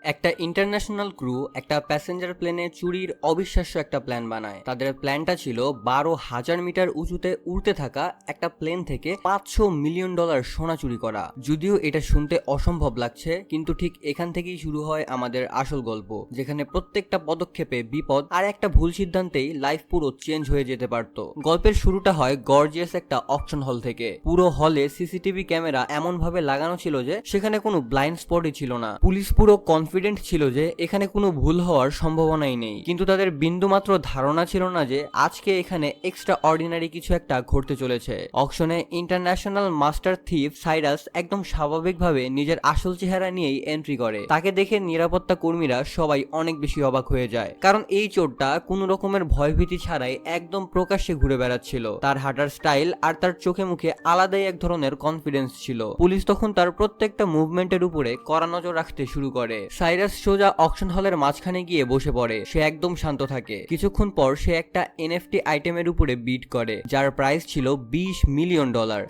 একটা international crew একটা passenger প্লেনে চুরির অবিশ্বাস্য একটা প্ল্যান বানায়। তাদের প্ল্যানটা ছিল 12,000 মিটার উঁচুতে উড়তে থাকা একটা প্লেন থেকে $500 মিলিয়ন সোনা চুরি করা। যদিও এটা শুনতে অসম্ভব লাগছে, কিন্তু ঠিক এখান থেকেই শুরু হয় আমাদের আসল গল্প, যেখানে প্রত্যেকটা পদক্ষেপে বিপদ আর একটা ভুল সিদ্ধান্তেই লাইফ পুরো চেঞ্জ হয়ে যেতে পারত। গল্পের শুরুটা হয় গর্জিয়াস একটা অকশন হল থেকে। পুরো হলে সিসিটিভি ক্যামেরা এমন ভাবে লাগানো ছিল যে সেখানে কোনো ব্লাইন্ড স্পটই ছিল না। পুলিশ পুরো কনফিডেন্ট ছিল যে এখানে কোনো ভুল হওয়ার সম্ভাবনাই নেই, কিন্তু তাদের বিন্দুমাত্র ধারণা ছিল না যে আজকে এখানে এক্সট্রা অর্ডিনারি কিছু একটা ঘটতে চলেছে। অকশনে ইন্টারন্যাশনাল মাস্টার থিফ সাইরাস একদম স্বাভাবিকভাবে নিজের আসল চেহারা নিয়েই এন্ট্রি করে। তাকে দেখে নিরাপত্তা কর্মীরা সবাই অনেক বেশি অবাক হয়ে যায়, কারণ এই চোরটা কোনো রকমের ভয়ভীতি ছাড়াই একদম প্রকাশ্যে ঘুরে বেড়াচ্ছিল। তার হাঁটার স্টাইল আর তার চোখে মুখে আলাদাই এক ধরনের কনফিডেন্স ছিল। পুলিশ তখন তার প্রত্যেকটা মুভমেন্টের উপরে কড়া নজর রাখতে শুরু করে। সাইরাস সোজা অকশন হলের মাঝখানে গিয়ে বসে পড়ে। সে একদম শান্ত থাকে। কিছুক্ষণ পর সে একটা এনএফটি আইটেমের উপরে বিড করে, যার প্রাইস ছিল $20 মিলিয়ন।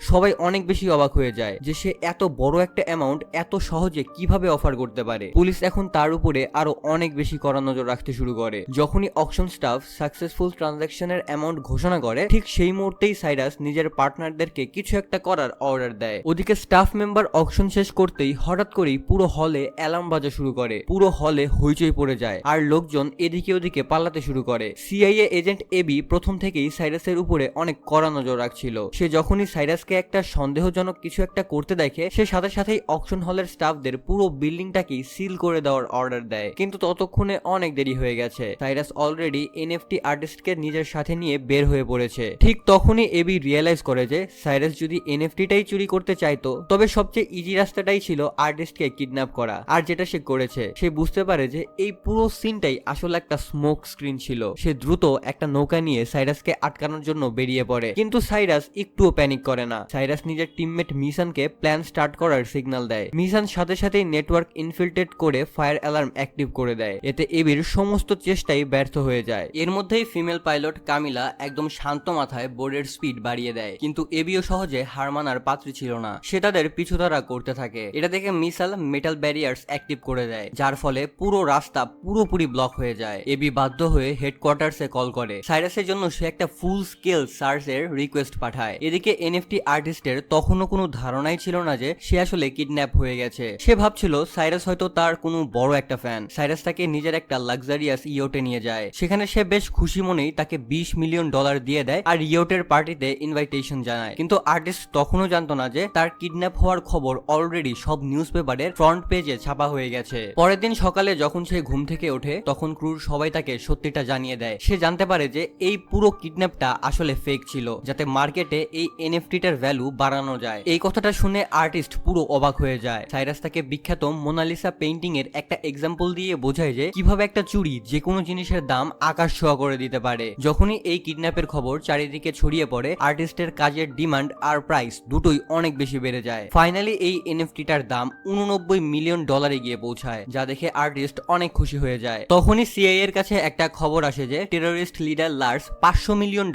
সবাই অনেক বেশি অবাক হয়ে যায় যে সে এত বড় একটা অ্যামাউন্ট এত সহজে কিভাবে অফার করতে পারে। পুলিশ এখন তার উপরে আরো অনেক বেশি কড়া নজর রাখতে শুরু করে। যখনই অকশন স্টাফ সাকসেসফুল ট্রানজাকশনের অ্যামাউন্ট ঘোষণা করে, ঠিক সেই মুহূর্তেই সাইরাস নিজের পার্টনারদেরকে কিছু একটা করার অর্ডার দেয়। ওদিকে স্টাফ মেম্বার অকশন শেষ করতেই হঠাৎ করেই পুরো হলে অ্যালার্ম বাজা শুরু করে। পুরো হলে হইচই পড়ে যায় আর লোকজন এদিকে ওদিকে পালাতে শুরু করে। সিআইএ এজেন্ট এবি প্রথম থেকেই সাইরাসের উপরে অনেক কড়া নজর রাখছিল। সে যখনই সাইরাসকে একটা সন্দেহজনক কিছু একটা করতে দেখে, সে সাথে সাথেই অকশন হলের স্টাফদের পুরো বিল্ডিংটাকেই সিল করে দেওয়ার অর্ডার দেয়। কিন্তু ততক্ষণে অনেক দেরি হয়ে গেছে। সাইরাস অলরেডি এনএফটি আর্টিস্টকে নিজের সাথে নিয়ে বের হয়ে পড়েছে। ঠিক তখনই এবি রিয়েলাইজ করে যে সাইরাস যদি এনএফটিটাই চুরি করতে চাইতো, তবে সবচেয়ে ইজি রাস্তাটাই ছিল আর্টিস্টকে কিডন্যাপ করা। আর যেটা সে করেছে, সে বুঝতে পারে যে এই পুরো সিনটাই আসলে একটা স্মোক স্ক্রিন ছিল। সে দ্রুত একটা নৌকা নিয়ে সাইরাসকে আটকানোর জন্য বেরিয়ে পড়ে, কিন্তু সাইরাস একটুও প্যানিক করে না। সাইরাস নিজের টিমমেট মিশনকে প্ল্যান স্টার্ট করার সিগন্যাল দেয়। মিশন সাথে সাথেই নেটওয়ার্ক ইনফিল্ট্রেট করে ফায়ার অ্যালার্ম অ্যাক্টিভ করে দেয়। এতে এবির সমস্ত চেষ্টাই ব্যর্থ হয়ে যায়। এর মধ্যেই ফিমেল পাইলট কামিলা একদম শান্ত মাথায় বোর্ডের স্পিড বাড়িয়ে দেয়, কিন্তু এবিও সহজে হার মানার পাত্রী ছিল না। সে তাদের পিছুতারা করতে থাকে। এটা দেখে মিসাইল মেটাল ব্যারিয়ার্স অ্যাক্টিভ করে দেয়, যার ফলে পুরো রাস্তা পুরোপুরি ব্লক হয়ে যায়। এবি বাধ্য হয়ে হেডকোয়ার্টার্সে কল করে। সাইরাসের জন্য সে একটা ফুল স্কেল সার্চের রিকোয়েস্ট পাঠায়। এদিকে এনএফটি আর্টিস্টের তখনও কোনো ধারণাই ছিল না যে সে আসলে কিডন্যাপ হয়ে গেছে। সে ভাবছিল সাইরাস হয়তো তার কোনো বড় একটা ফ্যান। সাইরাস তাকে নিজের একটা লাক্সারিয়াস ইয়টে নিয়ে যায়। সেখানে সে বেশ খুশি মনেই তাকে $20 মিলিয়ন দিয়ে দেয় আর ইয়টের পার্টিতে ইনভাইটেশন জানায়। কিন্তু আর্টিস্ট তখনও জানতো না যে তার কিডন্যাপ হওয়ার খবর অলরেডি সব নিউজ পেপারের ফ্রন্ট পেজে ছাপা হয়ে গেছে। পরের দিন সকালে যখন সে ঘুম থেকে ওঠে, তখন ক্রুর সবাই তাকে সত্যিটা জানিয়ে দেয়। সে জানতে পারে যে এই পুরো কিডন্যাপটা আসলে ফেক ছিল, যাতে মার্কেটে এই এনএফটিটার ভ্যালু বাড়ানো যায়। এই কথাটা শুনে আর্টিস্ট পুরো অবাক হয়ে যায়। সাইরাস তাকে বিখ্যাত মোনালিসা পেইন্টিং এর একটা এক্সাম্পল দিয়ে বোঝায় যে কিভাবে একটা চুরি যে কোনো জিনিসের দাম আকাশ ছোঁয়া করে দিতে পারে। যখনই এই কিডন্যাপের খবর চারিদিকে ছড়িয়ে পড়ে, আর্টিস্টের কাজের ডিমান্ড আর প্রাইস দুটোই অনেক বেশি বেড়ে যায়। ফাইনালি এই এনএফটিটার দাম $89 মিলিয়ন গিয়ে পৌঁছায়, যা দেখে আর্টিস্ট অনেক খুশি হয়ে যায়। তখনই সিআইএ এর কাছে একটা খবর আসে যে টেররিস্ট লিডার লার্স $500 মিলিয়ন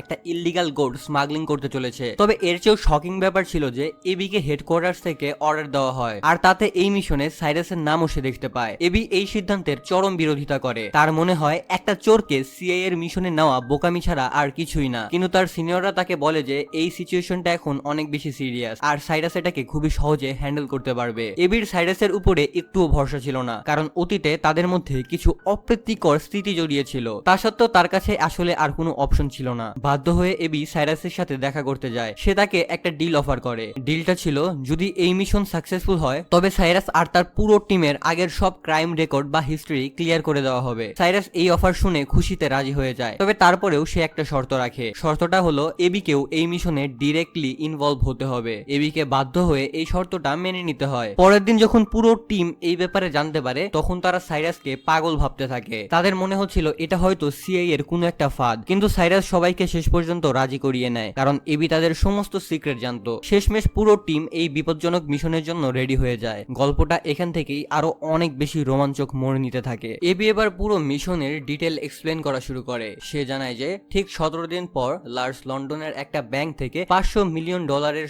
একটা ইল্লিগাল গোল্ড স্মাগলিং করতে চলেছে। তবে এর চেয়েও শকিং ব্যাপার ছিল যে এবিকে হেডকোয়ার্টার্স থেকে অর্ডার দেওয়া হয়, আর তাতে এই মিশনে সাইরাসের নামও সে দেখতে পায়। এবি এই সিদ্ধান্তের চরম বিরোধিতা করে। তার মনে হয় একটা চোরকে সিআইএ এর মিশনে নেওয়া বোকামি ছাড়া আর কিছুই না। কিন্তু তার সিনিয়ররা তাকে বলে যে এই সিচুয়েশনটা এখন অনেক বেশি সিরিয়াস, আর সাইরাস এটাকে খুবই সহজে হ্যান্ডেল করতে পারবে। এবির সাইরাসের উপরে একটুও ভরসা ছিল না, কারণ অতীতে তাদের মধ্যে কিছু অপ্রীতিকর স্মৃতি জড়িয়েছিল। তা সত্ত্বেও তার কাছে আসলে আর কোনো অপশন ছিল না। বাধ্য হয়ে এবি সাইরাসের সাথে দেখা করতে যায়। সে তাকে একটা ডিল অফার করে। ডিলটা ছিল, যদি এই মিশন সাকসেসফুল হয়, তবে সাইরাস আর তার পুরো টিমের আগের সব ক্রাইম রেকর্ড বা হিস্ট্রি ক্লিয়ার করে দেওয়া হবে। সাইরাস এই অফার শুনে খুশিতে রাজি হয়ে যায়। তবে তারপরেও সে একটা শর্ত রাখে। শর্তটা হলো এবিকেও এই মিশনে ডিরেক্টলি ইনভলভ হতে হবে। এবিকে বাধ্য হয়ে এই শর্তটা মেনে নিতে হয়। পরের দিন যখন পুরো টিম এই ব্যাপারে জানতে পারে, তখন তারা সাইরাসকে পাগল ভাবতে থাকে। তাদের মনে হচ্ছিল এটা হয়তো সিআইএ এর কোনো একটা ফাঁদ। কিন্তু সাইরাস সবাইকে শেষ পর্যন্ত রাজি করিয়ে নেয়, কারণ এবি তাদের সমস্ত সিক্রেট জানতো। শেষমেশ পুরো টিম এই বিপজ্জনক মিশনের জন্য রেডি হয়ে যায়। গল্পটা এখান থেকেই আরো অনেক বেশি রোমাঞ্চক মোড় নিতে থাকে। এবি এবার পুরো মিশনের ডিটেল এক্সপ্লেন করা শুরু করে। সে জানায় যে ঠিক 17 দিন পর লার্স লন্ডনের একটা ব্যাংক থেকে $500 মিলিয়ন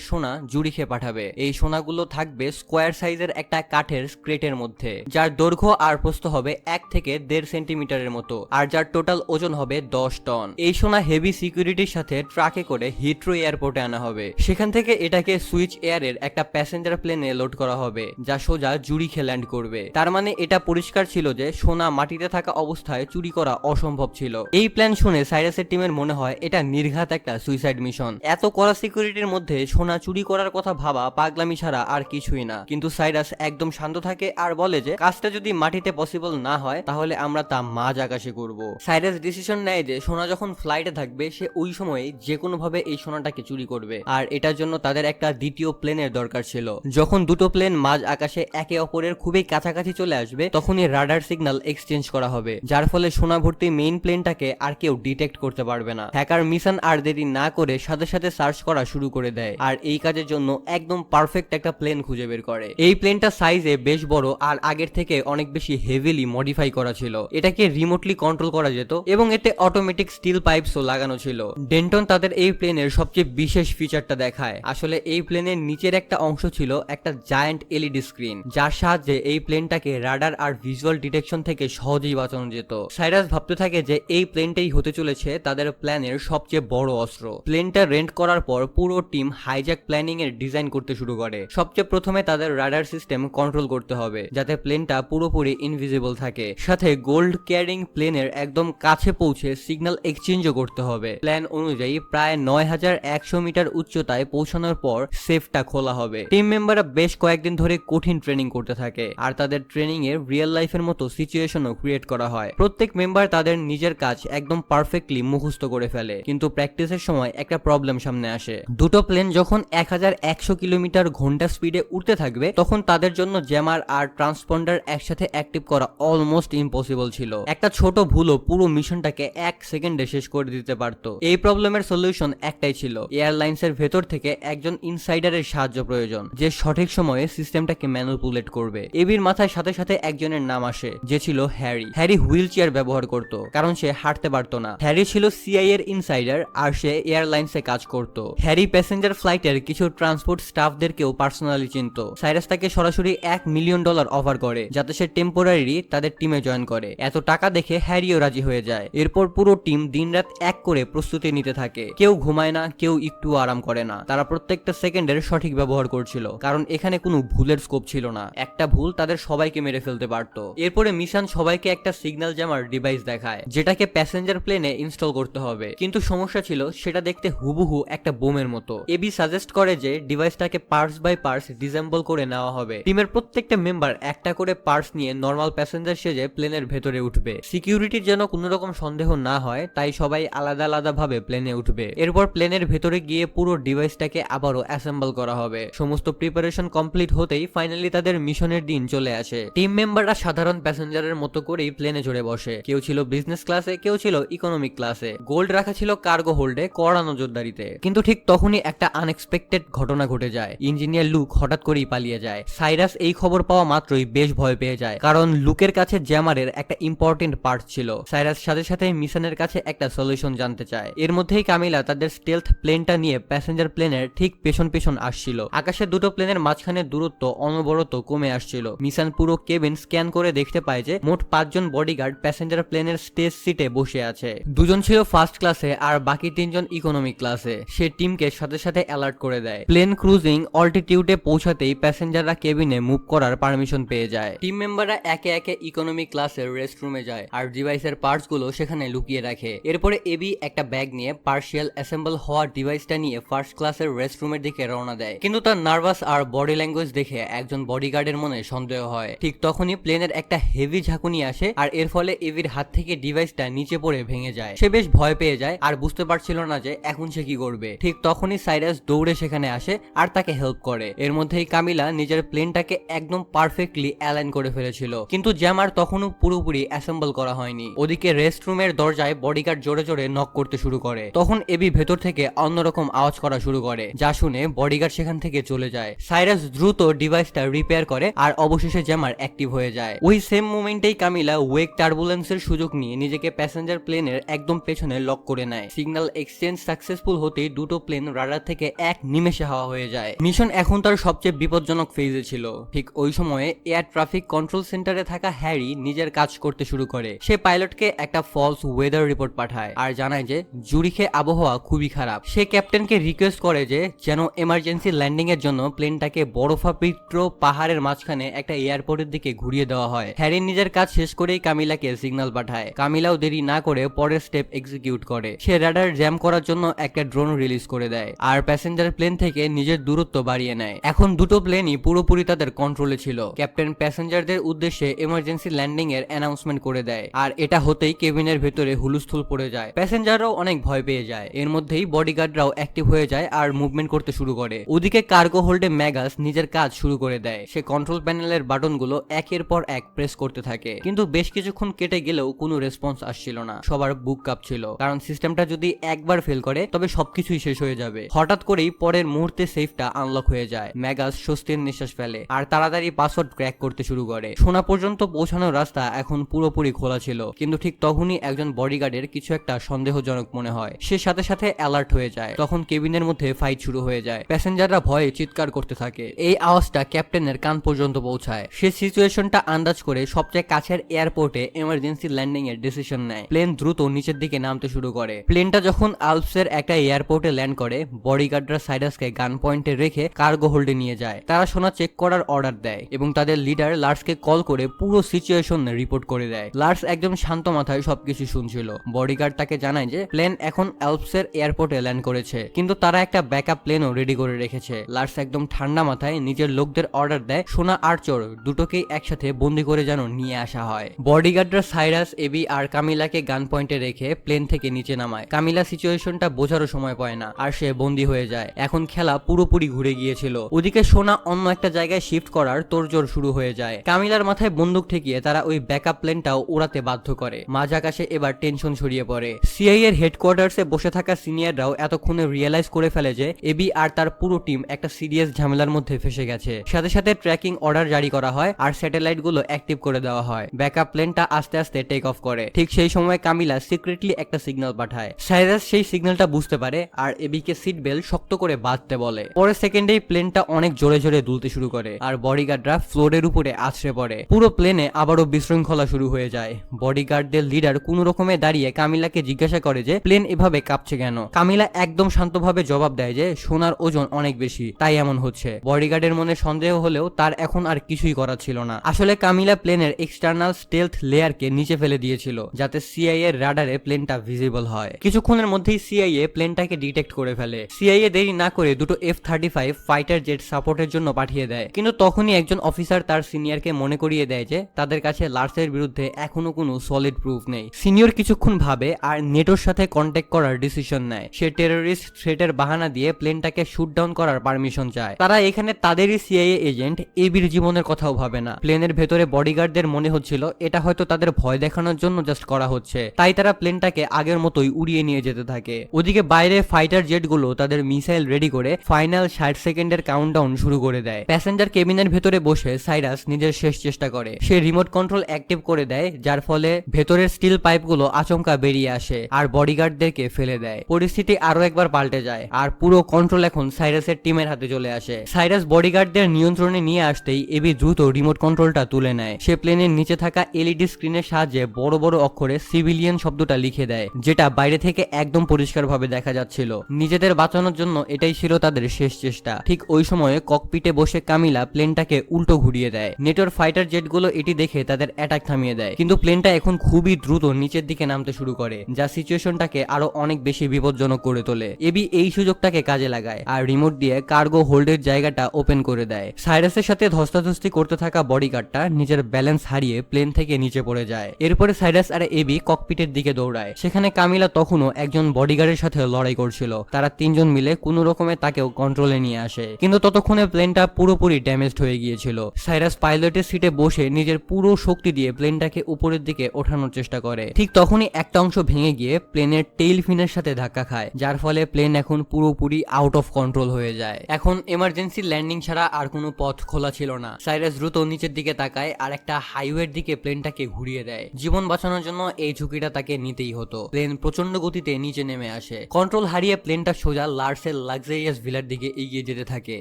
সোনা জুরিখে পাঠাবে। এই সোনাগুলো থাকবে স্কোয়ার সাইজের একটা কাঠের ক্রেটের মধ্যে। মধ্যে, যার দৈর্ঘ্য আর প্রস্থ হবে 1 থেকে 1.5 সেন্টিমিটারের মতো, আর যার টোটাল ওজন হবে 10 টন। এই সোনা হেভি সিকিউরিটির সাথে ট্রাকে করে হিথ্রো এয়ারপোর্টে আনা হবে। সেখান থেকে এটাকে সুইচ এয়ারের একটা প্যাসেঞ্জার প্লেনে লোড করা হবে, যা সোজা জুরিখে ল্যান্ড করবে। তার মানে এটা পরিষ্কার ছিল যে সোনা মাটিতে থাকা অবস্থায় চুরি করা অসম্ভব ছিল। এই প্ল্যান শুনে সাইরাসের টিমের মনে হয় এটা নির্ঘাত একটা সুইসাইড মিশন। এত কড়া সিকিউরিটির মধ্যে সোনা চুরি করার কথা ভাবা পাগলামি ছাড়া আর কিছুই না। কিন্তু সাইরাস একদম শান্ত থাকে আর বলে যে কাজটা যদি মাটিতে পসিবল না হয় তাহলে আমরা তা মাঝ আকাশে করব। সাইরাস ডিসিশন নেয় যে সোনা যখন ফ্লাইটে থাকবে সে ওই সময়ে যে কোনো ভাবে এই সোনাটাকে চুরি করবে, আর এটার জন্য তাদের একটা দ্বিতীয় প্লেনের দরকার ছিল। যখন দুটো প্লেন মাঝ আকাশে একে অপরের খুবই কাছাকাছি চলে আসবে তখনই রাডার সিগন্যাল এক্সচেঞ্জ করা হবে, যার ফলে সোনা ভর্তি মেইন প্লেনটাকে আর কেউ ডিটেক্ট করতে পারবে না। হ্যাকার মিশন আর দেরি না করে সাথে সাথে সার্চ করা শুরু করে দেয়, আর এই কাজের জন্য একদম পারফেক্ট একটা প্লেন খুঁজে বের করে। এই প্লেনটা সাইজে বেশ বড় আর আগের থেকে অনেক বেশি হেভিলি মডিফাই করা ছিল। এটাকে রিমোটলি কন্ট্রোল করা যেত এবং এতে অটোমেটিক স্টিল পাইপসও লাগানো ছিল। ডেন্টন তাদের এই প্লেনের সবচেয়ে বিশেষ ফিচারটা দেখায়। আসলে এই প্লেনের নিচের একটা অংশ ছিল একটা জায়ান্ট এলইডি স্ক্রিন, যার সাহায্যে এই প্লেনটাকে রাডার আর ভিজুয়াল ডিটেকশন থেকে সহজেই বাঁচানো যেত। সাইরাস ভাবতে থাকে যে এই প্লেনটাই হতে চলেছে তাদের প্ল্যানের সবচেয়ে বড় অস্ত্র। প্লেনটা রেন্ট করার পর পুরো টিম হাইজ্যাক প্ল্যানিং এর ডিজাইন করতে শুরু করে। সবচেয়ে প্রথমে তাদের রাডার সিস্টেম কন্ট্রোল করতে হবে যাতে প্লেনটা পুরোপুরি ইনভিজিবল থাকে, সাথে গোল্ড ক্যারিং প্লেনের একদম কাছে পৌঁছে সিগন্যাল এক্সচেঞ্জও করতে হবে। প্ল্যান অনুযায়ী প্রায় 9100 মিটার উচ্চতায় পৌঁছানোর পর সেফটা খোলা হবে। টিম মেম্বাররা বেশ কয়েকদিন ধরে কঠিন ট্রেনিং করতে থাকে, আর তাদের ট্রেনিং এর রিয়েল লাইফের মতো সিচুয়েশনও ক্রিয়েট করা হয়। প্রত্যেক মেম্বার তাদের নিজের কাজ একদম পারফেক্টলি মুখস্থ করে ফেলে, কিন্তু প্র্যাকটিসের সময় একটা প্রবলেম সামনে আসে। দুটো প্লেন যখন 1100 কিলোমিটার ঘন্টা স্পিডে উঠতে থাকবে তখন তাদের জন্য জ্যামার আর ট্রান্সপন্ডার একসাথে অ্যাক্টিভ করা অলমোস্ট ইম্পসিবল ছিল। একটা ছোট ভুলও পুরো মিশনটাকে 1 সেকেন্ডে শেষ করে দিতে পারত। এই প্রবলেমের সলিউশন একটাই ছিল, এয়ারলাইন্সের ভেতর থেকে একজন ইনসাইডারের সাহায্য প্রয়োজন যে সঠিক সময়ে সিস্টেমটাকে ম্যানিপুলেট করবে। এবির মাথায় সাথে সাথে একজনের নাম আসে যে ছিল হ্যারি। হ্যারি হুইল চেয়ার ব্যবহার করত কারণ সে হাঁটতে পারত না। হ্যারি ছিল সিআই এর ইনসাইডার আর সে এয়ারলাইন্সে কাজ করত। হ্যারি প্যাসেঞ্জার ফ্লাইটের কিছু ট্রান্সপোর্ট স্টাফদেরকেও পার্সোনালি চিনত। সাইরাস তাকে সরাসরি $1 মিলিয়ন অফার করে যাতে সে টেম্পোরারি তাদের টিমে জয়েন করে। এত টাকা দেখে হ্যারিও রাজি হয়ে যায়। এরপর পুরো টিম দিনরাত এক করে প্রস্তুতি নিতে থাকে। কেউ ঘুমায় না, কেউ একটু আরাম করে না। তারা প্রত্যেকটা সেকেন্ডের সঠিক ব্যবহার করছিল কারণ এখানে কোনো ভুলের স্কোপ ছিল না। একটা ভুল তাদের সবাইকে মেরে ফেলতে পারত। এরপরে মিশন সবাইকে একটা সিগন্যাল জ্যামার ডিভাইস দেখায় যেটাকে প্যাসেঞ্জার প্লেনে ইনস্টল করতে হবে, কিন্তু সমস্যা ছিল সেটা দেখতে হুবহু একটা বোমের মতো। এবি সাজেস্ট করে যে ডিভাইসটাকে পার্টস বাই পার্টস ডিসেম্বল করে নেওয়া হবে। টিমের প্রত্যেকটা মেম্বার একটা করে পার্টস নিয়ে নর্মাল প্যাসেঞ্জার সেজে প্লেনের ভেতরে উঠবে। সিকিউরিটির যেন কোনো রকম সন্দেহ না হয় তাই সবাই আলাদা আলাদা ভাবে প্লেনে উঠবে। এরপর প্লেনের ভেতরে গিয়ে পুরো ডিভাইসটাকে আবারও অ্যাসেম্বল করা হবে। সমস্ত প্রিপারেশন কমপ্লিট হতেই ফাইনালি তাদের মিশনের দিন চলে আসে। টিম মেম্বাররা সাধারণ প্যাসেঞ্জারের মতো করেই প্লেনে চড়ে বসে। কেউ ছিল বিজনেস ক্লাসে, কেউ ছিল ইকোনমিক ক্লাসে। গোল্ড রাখা ছিল কার্গো হোল্ডে কড়া নজরদারিতে। কিন্তু ঠিক তখনই একটা আনএক্সপেক্টেড ঘটনা ঘটে যায়। ইঞ্জিনিয়ার লুক হঠাৎ করেই পালিয়ে যায়। সাইরাস এই খবর পাওয়া মাত্রই বেশ ভয় পেয়ে যায় কারণ লুকের কাছে জ্যামারের একটা ইম্পর্টেন্ট পার্ট ছিল। সাইরাস সাথে সাথে মিশনের কাছে একটা সলিউশন জানতে চায়। এর মধ্যেই কামিলা তাদের স্টেলথ প্লেনটা নিয়ে প্যাসেঞ্জার প্লেনের ঠিক পেছন পেছন আসছিল। আকাশে দুটো প্লেনের মাঝখানে দূরত্ব অনবরত কমে আসছিল। মিশন পুরো কেবিন স্ক্যান করে দেখতে পায় যে মোট 5 জন বডিগার্ড প্যাসেঞ্জার প্লেনের স্টেজ সিটে বসে আছে। দুজন ছিল ফার্স্ট ক্লাসে আর বাকি 3 জন ইকোনমিক ক্লাসে। সে টিমকে সাথে সাথে অ্যালার্ট করে দেয়। প্লেন ক্রুজিং অল্টিটিউডে পৌঁছাতেই প্যাসেঞ্জাররা কেবিনে মুভ করার পারমিশন পেয়ে যায়। টিম মেম্বাররা একে একে ইকোনমিক ক্লাসের রেস্টরুমে যায় আর ডিভাইসের পার্টস গুলো সেখানে লুকিয়ে রাখে। এরপরে এবি একটা ব্যাগ নিয়ে পার্শিয়াল অ্যাসেম্বল হওয়া ডিভাইসটা নিয়ে ফার্স্ট ক্লাসের রেস্টরুমের দিকে রওনা দেয়, কিন্তু তার নার্ভাস আর বডি ল্যাঙ্গুয়েজ দেখে একজন বডিগার্ডের মনে সন্দেহ হয়। ঠিক তখনই প্লেনের একটা হেভি ঝাঁকুনি আসে আর এর ফলে এবির হাত থেকে ডিভাইসটা নিচে পড়ে ভেঙে যায়। সে বেশ ভয় পেয়ে যায় আর বুঝতে পারছিল না যে এখন সে কি করবে। ঠিক তখনই সাইরাস দৌড়ে সেখানে আসে আর তাকে হেল্প করে। এর মধ্যেই কামিলা নিজের প্লেনটাকে একদম পারফেক্টলি অ্যালাইন করে ফেলেছিল, কিন্তু জ্যামার তখনও পুরোপুরি অ্যাসেম্বল করা হয়নি। ওদিকে রেস্টরুমের দরজায় বডিগার্ড জোরে জোরে নক করতে শুরু করে। তখন এবি ভেতর থেকে অন্যরকম আওয়াজ করা শুরু করে, যা শুনে বডিগার্ড সেখান থেকে চলে যায়। সাইরাস দ্রুত ডিভাইসটা রিপেয়ার করে আর অবশেষে জ্যামার অ্যাক্টিভ হয়ে যায়। ওই সেম মোমেন্টেই কামিলা ওয়েক টার্বুলেন্সের সুযোগ নিয়ে নিজেকে প্যাসেঞ্জার প্লেনের একদম পেছনে লক করে নেয়। সিগন্যাল এক্সচেঞ্জ সাকসেসফুল হতেই দুটো প্লেন রাডার থেকে এক নিমেষে হাওয়া হয়ে যায়। মিশন এখন তার সবচেয়ে বিপজ্জনক ফেজে ছিল। ঠিক ওই সময়ে এয়ার ট্রাফিক কন্ট্রোল সেন্টারে থাকা হ্যারি নিজের কাজ করতে শুরু করে। সে পাইলটকে একটা ফলস ওয়েদার রিপোর্ট পাঠায় আর জানায় যে জুরিখে আবহাওয়া খুবই খারাপ। সে ক্যাপ্টেনকে রিকোয়েস্ট করে যে যেন এমার্জেন্সি ল্যান্ডিং এর জন্য প্লেনটাকে বরফাবৃত পাহাড়ের মাঝখানে একটা এয়ারপোর্টের দিকে ঘুরিয়ে দেওয়া হয়। হ্যারি নিজের কাজ শেষ করেই কামিলাকে সিগন্যাল পাঠায়। কামিলাও দেরি না করে পরের স্টেপ এক্সিকিউট করে। সে রাডার জ্যাম করার জন্য একটা ড্রোন রিলিজ করে দেয় আর প্যাসেঞ্জার প্লেন থেকে নিজের দূরত্ব বাড়িয়ে নেয়। এখন দুটো প্লেনই পুরোপুরি তাদের কন্ট্রোলে ছিল। ক্যাপ্টেন প্যাসেঞ্জারদের উদ্দেশ্যে এমার্জেন্সি ল্যান্ডিং এর অ্যানাউন্সমেন্ট করে দেয় আর এটা হতেই কেবিনের ভেতরে হুলস্থুল পড়ে যায়। প্যাসেঞ্জাররাও অনেক ভয় পেয়ে যায়। এর মধ্যেই বডিগার্ডরাও অ্যাক্টিভ হয়ে যায় আর মুভমেন্ট করতে শুরু করে। ওদিকে কার্গো হোল্ডে ম্যাগাস নিজের কাজ শুরু করে দেয়। সে কন্ট্রোল প্যানেলের বাটনগুলো একের পর এক প্রেস করতে থাকে, কিন্তু বেশ কিছুক্ষণ কেটে গেলেও কোনো রেসপন্স আসছিল না। সবার বুক কাঁপছিল, কারণ সিস্টেমটা যদি একবার ফেল করে তবে সবকিছুই শেষ হয়ে যাবে। হঠাৎ করেই পরের মুহূর্তে সেফটা আনলক হয়ে যায়। ম্যাগাস স্বস্তির নিঃশ্বাস ফেলে আর তাড়াতাড়ি পাসওয়ার্ড ক্র্যাক করতে শুরু করে। সোনা পর্যন্ত পৌঁছানোর রাস্তা এখন পুরোপুরি খোলা ছিল, কিন্তু ঠিক তখনই একজন বডিগার্ডের কিছু একটা সন্দেহজনক মনে হয়। সে সাথে সাথে অ্যালার্ট হয়ে যায়। তখন কেবিনের মধ্যে ফাইট শুরু হয়ে যায়। প্যাসেঞ্জাররা ভয়ে চিৎকার করতে থাকে। এই আওয়াজটা ক্যাপ্টেনের কান পর্যন্ত পৌঁছায়। সে সিচুয়েশনটা আন্দাজ করে সবচেয়ে কাছের এয়ারপোর্টে এমার্জেন্সি ল্যান্ডিং এর ডিসিশন নেয়। প্লেন দ্রুত নিচের দিকে নামতে শুরু করে। প্লেনটা যখন আলপসের একটা এয়ারপোর্টে ল্যান্ড করে, বডিগার্ডরা সাইরাসকে গান পয়েন্টে রেখে কার্গো হোল্ডে নিয়ে যায়। তারা সোনা চেক করার অর্ডার দেয় এবং তাদের লিডার লার্সকে কল করে পুরো সিচুয়েশন রিপোর্ট করে দেয়। লার্স একদম শান্ত মাথায় সবকিছু শুনছিল। বডিগার্ড তাকে জানায় যে প্লেন এখন আলপসের এয়ারপোর্টে ল্যান্ড করেছে, কিন্তু তারা একটা ব্যাকআপ প্লেনও রেডি করে রেখেছে। লার্স একদম ঠান্ডা মাথায় নিজের লোকদের অর্ডার দেয় সোনা আর চোর দুটোকেই একসাথে বন্দি করে যেন নিয়ে আসা হয়। বডিগার্ডরা সাইরাস, এবি আর কামিলাকে গান পয়েন্টে রেখে প্লেন থেকে নিচে নামায়। কামিলা সিচুয়েশনটা বোঝারও সময় পায় না আর সে বন্দি হয়ে যায়। এখন খেলা পুরোপুরি ঘুরে গিয়েছিল। ওদিকে সোনা অন্য একটা জায়গায় শিফট করার তোড়জোড় শুরু হয়ে যায়। কামিলার মাথায় বন্দুক ঠেকিয়ে তারা ওই ব্যাকআপ প্লেনটাও উড়াতে বাধ্য করে। মাঝ আকাশে এবার টেনশন ছড়িয়ে পড়ে। সিআই এর হেডকোয়ার্টার্সে বসে থাকা সিনিয়ররাও এতক্ষণে রিয়েলাইজ করে ফেলে যে এবি আর তার পুরো টিম একটা সিরিয়াস ঝামেলার মধ্যে ফেসে গেছে। সাথে সাথে ট্র্যাকিং অর্ডার জারি করা হয় আর স্যাটেলাইট গুলো অ্যাক্টিভ করে দেওয়া হয়। ব্যাকআপ প্লেনটা আস্তে আস্তে টেক অফ করে। ঠিক সেই সময় কামিলা সিক্রেটলি একটা সিগন্যাল পাঠায়। সাইরাস সেই সিগন্যালটা বুঝতে পারে আর এবিকে সিট বেল্ট শক্ত করে বাঁধতে বলে। পরের সেকেন্ডেই প্লেনটা অনেক জোরে জোরে দুলতে শুরু করে আর বডিগার্ডরা ফ্লোরের উপরে আছড়ে পড়ে। পুরো প্লেনে আবারও বিশৃঙ্খলা শুরু হয়ে যায়। বডিগার্ডদের লিডার কোনো রকমে দাঁড়িয়ে কামিলাকে জিজ্ঞাসা করে যে প্লেন এভাবে কাঁপছে কেন। কামিলা একদম শান্তভাবে জবাব দেয় যে সোনার ওজন অনেক বেশি, তাই এমন হচ্ছে। বডিগার্ডের মনে সন্দেহ হলেও তার এখন আর কিছুই করার ছিল না। আসলে কামিলা প্লেনের এক্সটার্নাল স্টেলথ লেয়ারকে নিচে ফেলে দিয়েছিল যাতে সিআই এর রাডারে প্লেনটা ভিজিবল হয়। কিছুক্ষণের মধ্যেই সিআইএ প্লেনটাকে ডিটেক্ট করে ফেলে। সিআইএ দেরি না করে দুটো F-35 ফাইটার জেট সাপোর্টের জন্য পাঠিয়ে দেয়, কিন্তু তখনই একজন অফিসার তার সিনিয়রকে মনে করিয়ে দেয় যে তাদের কাছে লার্সের বিরুদ্ধে এখনো কোনো সলিড প্রুফ নেই। সিনিয়র কিছুক্ষণ ভাবে আর নেটোর সাথে কন্ট্যাক্ট করার ডিসিশন নেয়। সে টেররিস্ট থ্রেটের বাহানা দিয়ে প্লেনটাকে শুট ডাউন করার পারমিশন চায়। তারা এখানে তাদেরই সিআইএ এজেন্ট এবির জীবনের কথাও ভাবে না। প্লেনের ভেতরে বডিগার্ডদের মনে হচ্ছিল এটা হয়তো তাদের ভয় দেখানোর জন্য জাস্ট করা হচ্ছে, তাই তারা প্লেনটাকে আগের মতোই উড়িয়ে নিয়ে যেতে থাকে। ওদিকে বাইরে ফাইটার জেটগুলো তাদের মিসাইল রেডি করে ফাইনাল 60 সেকেন্ডের কাউন্টডাউন শুরু করে দেয়। প্যাসেঞ্জার কেবিনের ভেতরে বসে সাইরাস নিজের শেষ চেষ্টা করে। সে রিমোট কন্ট্রোল অ্যাক্টিভ করে দেয়, যার ফলে ভেতরের স্টিল পাইপগুলো আচমকা বেরিয়ে আসে আর বডিগার্ডদেরকে ফেলে দেয়। পরিস্থিতি আরো একবার পাল্টে যায় আর পুরো কন্ট্রোল এখন সাইরাসের টিমের হাতে চলে আসে। সাইরাস বডিগার্ডদের নিয়ন্ত্রণে নিয়ে আসতেই এবি দ্রুত রিমোট কন্ট্রোলটা তুলে নেয়। সে প্লেনের নিচে থাকা এলইডি স্ক্রিনের সাহায্যে বড় বড় অক্ষরে সিভিলিয়ান শব্দটা লিখে দেয়, যেটা বাইরে থেকে একদম পরিষ্কারভাবে দেখা যাচ্ছিল। নিজেদের বাঁচানোর জন্য এটাই ছিল তাদের শেষ চেষ্টা। ঠিক ওই সময়ে ককপিটে বসে কামিলা প্লেনটাকে উল্টো ঘুরিয়ে দেয়। নেটোর ফাইটার জেটগুলো এটি দেখে তাদের অ্যাটাক থামিয়ে দেয়, কিন্তু প্লেনটা এখন খুবই দ্রুত নিচের দিকে নামতে শুরু করে, যা সিচুয়েশনটাকে আরো অনেক বেশি বিপজ্জনক করে তোলে। এবি এই সুযোগটাকে কাজে লাগায় আর রিমোট দিয়ে কার্গো হোল্ডের জায়গাটা ওপেন করে দেয়। সাইরাসের সাথে ধস্তাধস্তি করতে থাকা বডিগার্ডটা নিজের ব্যালেন্স হারিয়ে প্লেন থেকে নিচে পড়ে যায়। এরপরে সাইরাস আর এবি ককপিটের দিকে দৌড়ায়। সেখানে কামিলা তখনও একজন বডিগার্ডের সাথে লড়াই করছিল। তারা তিনজন মিলে কোনো রকমে তাকেও কন্ট্রোলে নিয়ে আসে, কিন্তু ততক্ষণে প্লেনটা পুরোপুরি ড্যামেজড হয়ে গিয়েছিল। সাইরাস পাইলটের সিটে বসে নিজের পুরো শক্তি দিয়ে প্লেনটাকে উপরের দিকে ওঠানোর চেষ্টা করে। ঠিক তখনই একটা অংশ ভেঙে গিয়ে প্লেনের টেইল ফিনের সাথে ধাক্কা খায়, যার ফলে প্লেন এখন পুরোপুরি আউট অফ কন্ট্রোল হয়ে যায়। এখন এমার্জেন্সি ল্যান্ডিং ছাড়া আর কোনো পথ খোলা ছিল না। সাইরাস দ্রুত নিচের দিকে তাকায় আর একটা হাইওয়ের দিকে প্লেনটাকে ঘুরিয়ে দেয়। জীবন বাঁচানোর জন্য এই ঝুঁকিটা তাকে নিতেই হতো। প্লেন প্রচন্ড গতিতে নিচে নেমে আসে। কন্ট্রোল হারিয়ে প্লেনটা সোজা লার্সের লাক্সারিয়াস ভিলার দিকে এগিয়ে যেতে থাকে।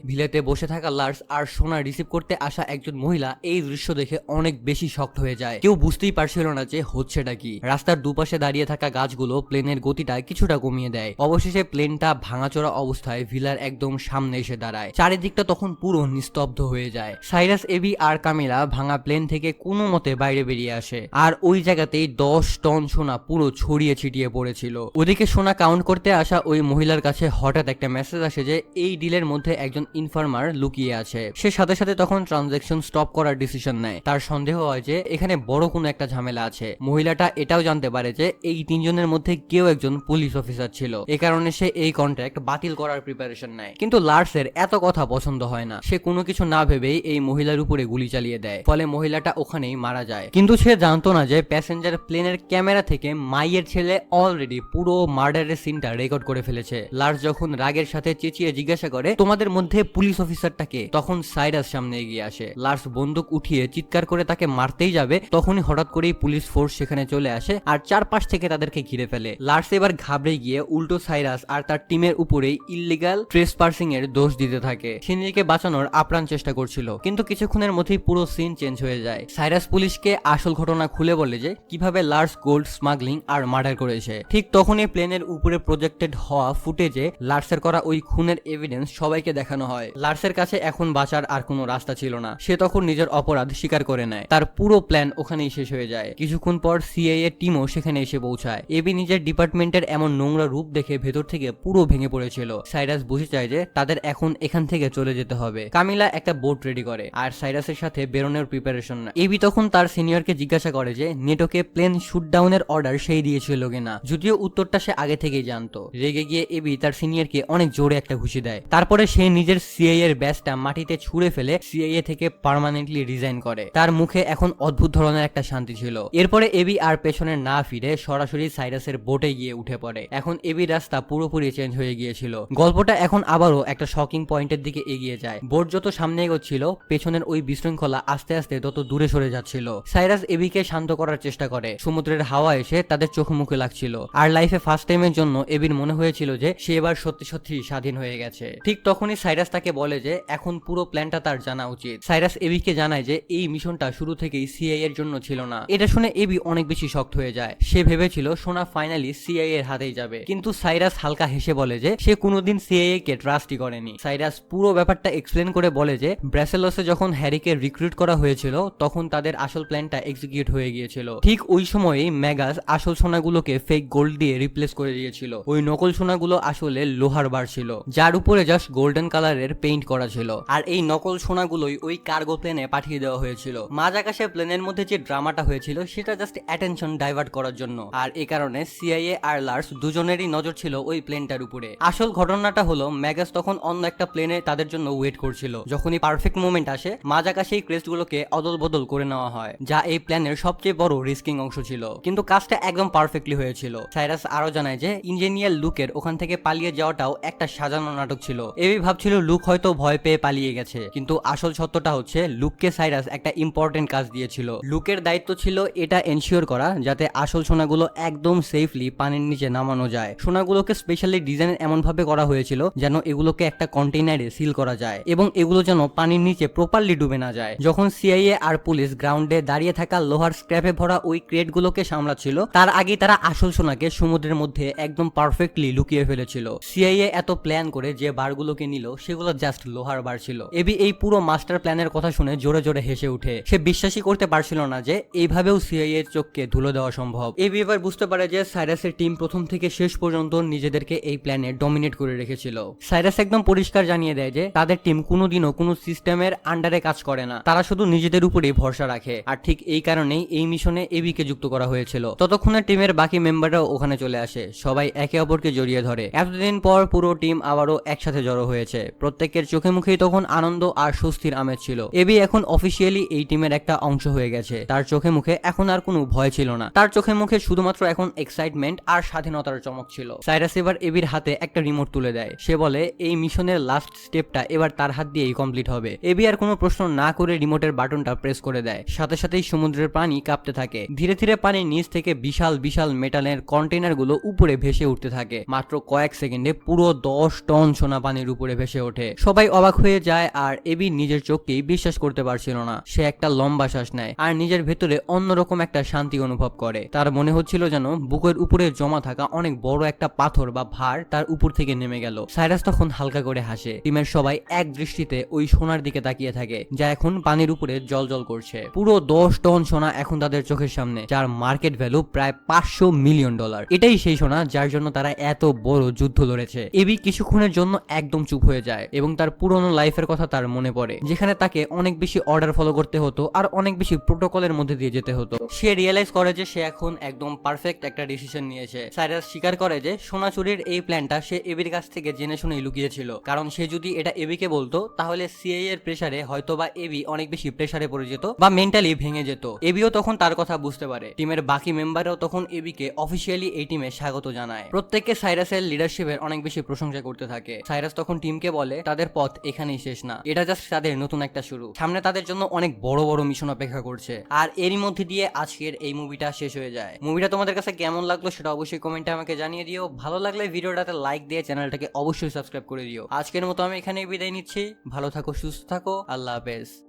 ভিলাতে বসে থাকা লার্স আর সোনা রিসিভ করতে আসা একজন মহিলা এই দৃশ্য দেখে অনেক বেশি শক্ট হয়ে যায়। কেউ বুঝতেই পারছিল না যে হচ্ছেটা কি। রাস্তার দুপাশে দাঁড়িয়ে থাকা গাছগুলো প্লেনের গতিটা কিছুটা কমিয়ে দেয়। অবশেষে প্লেনটা ভাঙাচোরা অবস্থায় ভিলার একদম সামনে এসে দাঁড়ায়। চারিদিকটা তখন পুরো নিস্তব্ধ হয়ে যায়। সাইরাস, এবি আর কামিলা ভাঙা প্লেন থেকে কোনো মতে বাইরে বেরিয়ে আসে, আর ওই জায়গাতেই 10 টন সোনা পুরো ছড়িয়ে ছিটিয়ে পড়েছিল। ওদিকে সোনা কাউন্ট করতে আসা ওই মহিলার কাছে হঠাৎ একটা মেসেজ আসে যে এই ডিলের মধ্যে একজন ইনফর্মার লুকিয়ে আছে। সে সাথে সাথে তখন ট্রানজাকশন স্টপ করার ডিসিশন নেয়। তার সন্দেহ হয় যে এখানে বড় কোনো একটা ঝামেলা আছে। মহিলাটা এটাও জানতে পারে যে এই তিনজনের মধ্যে কেউ একজন পুলিশ অফিসার ছিল, এ কারণে সে এই কন্ট্রাক্ট বাতিল করার প্রিপারেশন নেয়। কিন্তু লার্সের এত কথা পছন্দ হয় না। সে কোনো কিছু না ভেবেই এই মহিলার উপরে গুলি চালিয়ে দেয়, ফলে মহিলাটা ওখানেই মারা যায়। কিন্তু সে জানতো না যে প্যাসেঞ্জার প্লেনের ক্যামেরা থেকে মাইয়ের ছেলে অলরেডি পুরো মার্ডারের সিনটা রেকর্ড করে ফেলেছে। লার্স যখন রাগের সাথে চেঁচিয়ে জিজ্ঞাসা করে তোমাদের মধ্যে পুলিশ অফিসারটাকে, তখন সাইরাস সামনে এগিয়ে আসে। লার্স বন্দুক উঠিয়ে চিৎকার করে তাকে মারতেই যাবে, তখনই হঠাৎ করেই পুলিশ ফোর্স সেখানে চলে আসে আর চারপাশ থেকে তাদেরকে ঘিরে ফেলে। লার্স এবার ঘাবড়ে গিয়ে উল্টো সাইরাস আর তার টিমের উপরেই ইল্লিগাল ট্রেসপার্সিং এর দোষ দিতে থাকে। সে নিজেকে বাঁচানোর আপ্রাণ চেষ্টা করছিল, কিন্তু কিছুক্ষণের মধ্যেই পুরো সিন চেঞ্জ হয়ে যায়। সাইরাস পুলিশকে আসল ঘটনা খুলে বলে যে কিভাবে লার্স গোল্ড স্মাগলিং আর মার্ডার করেছে। ঠিক তখনই প্লেনের উপরে প্রজেক্টেড হওয়া ফুটেজে লার্সের করা ওই খুনের এভিডেন্স সবাইকে দেখানো হয়। লার্সের কাছে এখন বাঁচার আর কোনো রাস্তা ছিল না। সে তখন নিজের অপরাধ স্বীকার করে নেয়। তার পুরো প্ল্যান ওখানেই শেষ হয়ে যায়। কিছুক্ষণ পর সিআইএ টিমও সেখানে এসে পৌঁছায়। এবি নিজের ডিপার্টমেন্টের এমন নোংরা রূপ দেখে ভেতর থেকে পুরো ভেঙে পড়েছিল। সাইরাস বুঝে যায় যে তাদের এখন এখান থেকে চলে যেতে হবে। কামিলা একটা বোট রেডি করে আর সাইরাসের সাথে বেরোনোর প্রিপারেশন নেয়। এবি তখন তার সিনিয়রকে জিজ্ঞাসা করে যে নেটোকে প্লেন শুটডাউনের অর্ডার সেই দিয়েছিল কিনা, যদিও উত্তরটা সে আগে থেকেই জানতো। রেগে গিয়ে এবি তার সিনিয়রকে অনেক জোরে একটা ঘুষি দেয়। তারপরে সে নিজের সিআইএ এর ব্যাজটা মাটিতে ছুঁড়ে ফেলে সিআইএ থেকে পার্মানেন্টলি রিজাইন করে। তার মুখে এখন অদ্ভুত ধরনের একটা শান্তি ছিল। এরপরে এবি আর পেছনে না ফিরে সরাসরি সাইরাসের বোটে গিয়ে উঠে পড়ে। এখন এবির রাস্তা পুরোপুরি চেঞ্জ হয়ে গিয়েছিল। গল্পটা এখন আবারও একটা শকিং পয়েন্টের দিকে এগিয়ে যায়। বোট যত সামনে এগোচ্ছিল পেছনের ওই বিশৃঙ্খলা আস্তে আস্তে তত দূরে সরে যাচ্ছিল। সাইরাস এবিকে শান্ত করার চেষ্টা করে। সমুদ্রের হাওয়া এসে তাদের চোখে মুখে লাগছিল, আর লাইফে ফার্স্ট টাইমের জন্য এবির মনে হয়েছিল যে সে এবার সত্যি সত্যি স্বাধীন হয়ে গেছে। ঠিক তখনই সাইরাস তাকে বলে যে এখন পুরো প্ল্যানটা তার জানা উচিত। সাইরাস এবিকে জানায় যে এই মিশনটা শুরু থেকেই সিআই এর জন্য ছিল না। এটা শুনে এবি অনেক বেশি শক্ট হয়ে যায়। সে ভেবেছিল সোনা ফাইনালি সিআই এর হাতেই যাবে, কিন্তু সাইরাস হালকা হেসে বলে যে সে কোনোদিন সিআইএ কে ট্রাস্টই করেনি। সাইরাস পুরো ব্যাপারটা এক্সপ্লেন করে বলে যে ব্রাসেলসে যখন হ্যারিকে রিক্রুট করা হয়েছিল তখন তাদের আসল প্ল্যানটা এক্সিকিউট হয়ে গিয়েছিল। ঠিক ওই সময়ই ম্যাগাস আসল সোনাগুলোকে ফেক গোল্ড দিয়ে রিপ্লেস করে দিয়েছিল। ওই নকল সোনাগুলো আসলে লোহার বার ছিল, যার উপরে জাস্ট গোল্ডেন কালারের পেইন্ট করা ছিল। আর এই নকল সোনাগুলোই ওই কার্গো প্লেনে পাঠিয়ে দেওয়া হয়েছিল। মাঝ আকাশে প্লেনের মধ্যে যে ড্রামাটা হয়েছিল সেটা জাস্ট অ্যাটেনশন ডাইভার্ট করার জন্য। আর এই কারণে সিআইএ আর লার্স দুজনেরই নজর ছিল ওই প্লেনটার উপরে। আসল ঘটনাটা হলো ম্যাগাস তখন অন্য একটা প্লেনে তাদের জন্য ওয়েট করছিল। যখনই পারফেক্ট মোমেন্ট আসে মাঝ আকাশে এই ক্রেস্টগুলোকে অদল বদল করে নেওয়া হয়, যা এই প্ল্যানের সবচেয়ে বড় রিস্কিং অংশ ছিল। কিন্তু কাজটা একদম পারফেক্টলি হয়েছিল। সাইরাস আরো জানায় যে ইঞ্জিনিয়ার লুকের ওখান থেকে পালিয়ে যাওয়াটাও একটা সাজানো নাটক ছিল। এবি ভাবছিল লুক হয়তো ভয় পেয়ে পালিয়ে গেছে, কিন্তু আসল সত্যটা হচ্ছে লুককে সাইরাস একটা ইম্পর্টেন্ট কাজ দিয়েছিল। লুকের দায়িত্ব ছিল এটা এনশিওর করা যাতে আসল সোনাগুলো একদম সেফলি পানির নিচে নামানো যায়। সোনাগুলোকে স্পেশালি ডিজাইন এমন ভাবে করা হয়েছিল যেন এগুলোকে একটা কন্টেইনারে সিল করা যায় এবং এগুলো যেন পানির নিচে প্রপারলি ডুবে না যায়। যখন সিআইএ আর পুলিশ গ্রাউন্ডে দাঁড়িয়ে থাকা লোহার স্ক্র্যাপে ভরা ওই ক্রেটগুলোকে সামলাচ্ছিল, তার আগে তারা আসল সোনাকে সমুদ্রের মধ্যে একদম পারফেক্টলি লুকিয়ে ফেলেছিল। সিআইএ এত প্ল্যান করে যে বারগুলোকে নিল সেগুলো জাস্ট লোহার বার ছিল। এবি এই পুরো মাস্টার প্ল্যানের কথা শুনে জোরে জোরে হেসে উঠে। সে বিশ্বাসই করতে পারছিল না যে এইভাবেও সিআইএ এর চোখকে ধুলো দেওয়া সম্ভব। এবি এবার বুঝতে পারে যে সাইরাসের টিম প্রথম থেকে শেষ পর্যন্ত নিজেদেরকে এই প্ল্যানে ডমিনেট করে রেখেছিল। সাইরাস একদম পরিষ্কার জানিয়ে দেয় যে তাদের টিম কোনোদিনও কোনো সিস্টেমের আন্ডারে কাজ করে না, তারা শুধু নিজেদের উপরেই ভরসা রাখে। আর ঠিক এই কারণেই এই মিশনে এবিকে যুক্ত করা হয়েছিল। ততক্ষণে টিমের বাকি মেম্বাররাও ওখানে চলে আসে। সবাই একে অপরকে জড়িয়ে ধরে। এতদিন পর পুরো টিম আবারও একসাথে জড়ো হয়েছে। প্রত্যেকের চোখে মুখেই তখন আনন্দ আর স্বস্তির আমেজ ছিল। এবি এখন অফিসিয়ালি এই টিমের একটা অংশ হয়ে গেছে। তার চোখে মুখে এখন আর কোনো ভয় ছিল না। তার চোখে মুখে শুধুমাত্র এখন এক্সাইটমেন্ট আর স্বাধীনতার চমক ছিল। সাইরাস এবার এবির হাতে একটা রিমোট তুলে দেয়। সে বলে এই মিশনের লাস্ট স্টেপটা এবার তার হাত দিয়েই কমপ্লিট হবে। এবি আর কোনো প্রশ্ন না করে রিমোটের বাটনটা প্রেস করে দেয়। সাথে সাথেই সমুদ্রের পানি কাঁপতে থাকে। ধীরে ধীরে পানির নিচ থেকে বিশাল বিশাল মেটালের কন্টেইনারগুলো উপরে ভেসে উঠতে থাকে। মাত্র কয়েক সেকেন্ডে পুরো 10 টন সোনা পানির উপরে ভেসে ওঠে। সবাই অবাক হয়ে যায় আর এবি নিজের চোখকে কিছুতেই বিশ্বাস করতে পারছিল না। সে একটা লম্বা শ্বাস নেয় আর নিজের ভেতরে অন্যরকম একটা শান্তি অনুভব করে। তার মনে হচ্ছিল যেন বুকের উপরে জমা থাকা অনেক বড় একটা পাথর বা ভার তার উপর থেকে নেমে গেল। সাইরাস তখন হালকা করে হাসে। টিমের সবাই এক দৃষ্টিতে ওই সোনার দিকে তাকিয়ে থাকে, যা এখন পানির উপরে জলজল করছে। পুরো 10 টন সোনা এখন তাদের চোখের সামনে, যার মার্কেট ভ্যালু প্রায় $500 মিলিয়ন। এটাই সেই সোনা যার জন্য তারা এত বড় যুদ্ধ লড়েছে। এবি কিছুক্ষণের জন্য একদম চুপ হয়ে যায় এবং তার পুরনো লাইফের কথা তার মনে পড়ে, যেখানে তাকে অনেক বেশি অর্ডার ফলো করতে হতো আর অনেক বেশি প্রোটোকলের মধ্যে দিয়ে যেতে হতো। সে রিয়েলাইজ করে যে সে এখন একদম পারফেক্ট একটা ডিসিশন নিয়েছে। সাইরাস স্বীকার করে যে সোনা চুরির এই প্ল্যানটা সে এবির কাছ থেকে জেনে শুনেই লুকিয়েছিল, কারণ সে যদি এটা এবিকে বলতো তাহলে সিআইএ এর প্রেসারে হয়তোবা এবি অনেক বেশি প্রেসারে পড়ে যেত বা মেন্টালি ভেঙে যেত। এবিও তখন তার কথা বুঝতে পারে। টিমের বাকি মেম্বাররাও তখন এবিকে অফিসিয়ালি এই টিমে স্বাগত জানায়। প্রত্যেককে সাইরাসের লিডারশিপের অনেক বেশি প্রশংসা করতে থাকে। সাইরাস তখন টিমকে বলে তাদের পথ এখানেই শেষ না, এটা জাস্ট তাদের নতুন একটা শুরু। সামনে তাদের জন্য অনেক বড় বড় মিশন অপেক্ষা করছে। আর এরই মধ্যে দিয়ে আজকের এই মুভিটা শেষ হয়ে যায়। মুভিটা তোমাদের কাছে কেমন লাগলো সেটা অবশ্যই কমেন্টে আমাকে জানিয়ে দিও। ভালো লাগলে ভিডিওটাতে লাইক দিয়ে চ্যানেলটাকে অবশ্যই সাবস্ক্রাইব করে দিও। আজকের মতো আমি এখানেই বিদায় নিচ্ছি। ভালো থাকো, সুস্থ থাকো, আল্লাহ হাফেজ।